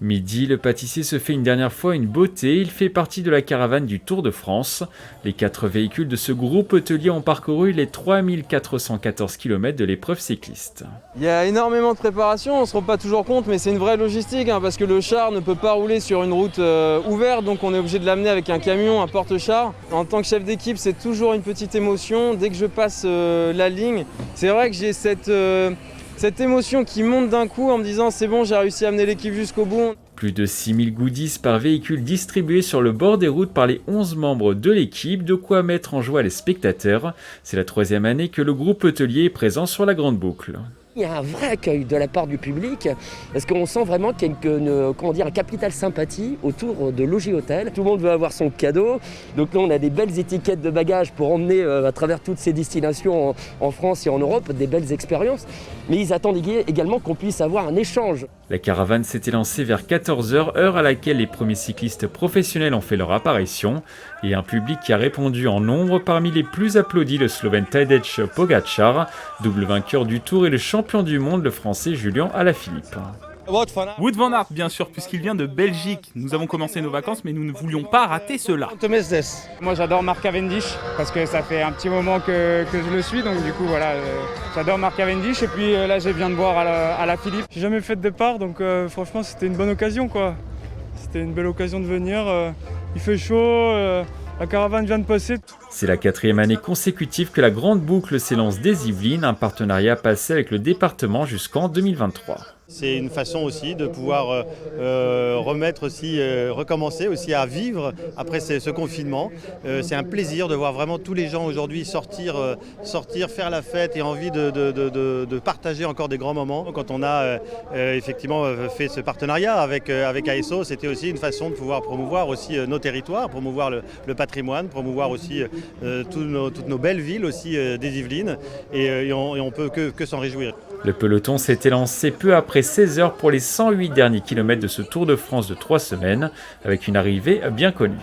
Midi, le pâtissier se fait une dernière fois une beauté, il fait partie de la caravane du Tour de France. Les 4 véhicules de ce groupe hôtelier ont parcouru les 3414 km de l'épreuve cycliste. Il y a énormément de préparation, on ne se rend pas toujours compte, mais c'est une vraie logistique parce que le char ne peut pas rouler sur une route ouverte, donc on est obligé de l'amener avec un camion, un porte-char. En tant que chef d'équipe, c'est toujours une petite émotion. Dès que je passe la ligne, c'est vrai que j'ai cette émotion qui monte d'un coup en me disant c'est bon, j'ai réussi à amener l'équipe jusqu'au bout. Plus de 6000 goodies par véhicule distribués sur le bord des routes par les 11 membres de l'équipe, de quoi mettre en joie les spectateurs. C'est la 3e année que le groupe hôtelier est présent sur la Grande Boucle. Il y a un vrai accueil de la part du public, parce qu'on sent vraiment qu'il y a un capital sympathie autour de Logis Hôtel. Tout le monde veut avoir son cadeau, donc là on a des belles étiquettes de bagages pour emmener à travers toutes ces destinations en France et en Europe, des belles expériences, mais ils attendent également qu'on puisse avoir un échange. La caravane s'était lancée vers 14h, heure à laquelle les premiers cyclistes professionnels ont fait leur apparition, et un public qui a répondu en nombre. Parmi les plus applaudis, le Slovène Tadej Pogačar, double vainqueur du Tour, et le champion du monde, le Français Julian Alaphilippe. Wout van Aert, bien sûr, puisqu'il vient de Belgique. Nous avons commencé nos vacances, mais nous ne voulions pas rater cela. Moi, j'adore Mark Cavendish, parce que ça fait un petit moment que je le suis, donc du coup, voilà, j'adore Mark Cavendish. Et puis là, je viens de voir Alaphilippe. J'ai jamais fait de départ, donc franchement, c'était une bonne occasion, quoi. C'était une belle occasion de venir. Il fait chaud, la caravane vient de passer. C'est la 4e année consécutive que la Grande Boucle s'élance des Yvelines, un partenariat passé avec le département jusqu'en 2023. C'est une façon aussi de pouvoir recommencer aussi à vivre après ce confinement. C'est un plaisir de voir vraiment tous les gens aujourd'hui sortir, faire la fête et envie de partager encore des grands moments. Quand on a effectivement fait ce partenariat avec ASO, c'était aussi une façon de pouvoir promouvoir aussi nos territoires, promouvoir le patrimoine, promouvoir aussi toutes nos belles villes aussi des Yvelines, et on peut que s'en réjouir. Le peloton s'était lancé peu après 16h pour les 108 derniers kilomètres de ce Tour de France de 3 semaines, avec une arrivée bien connue.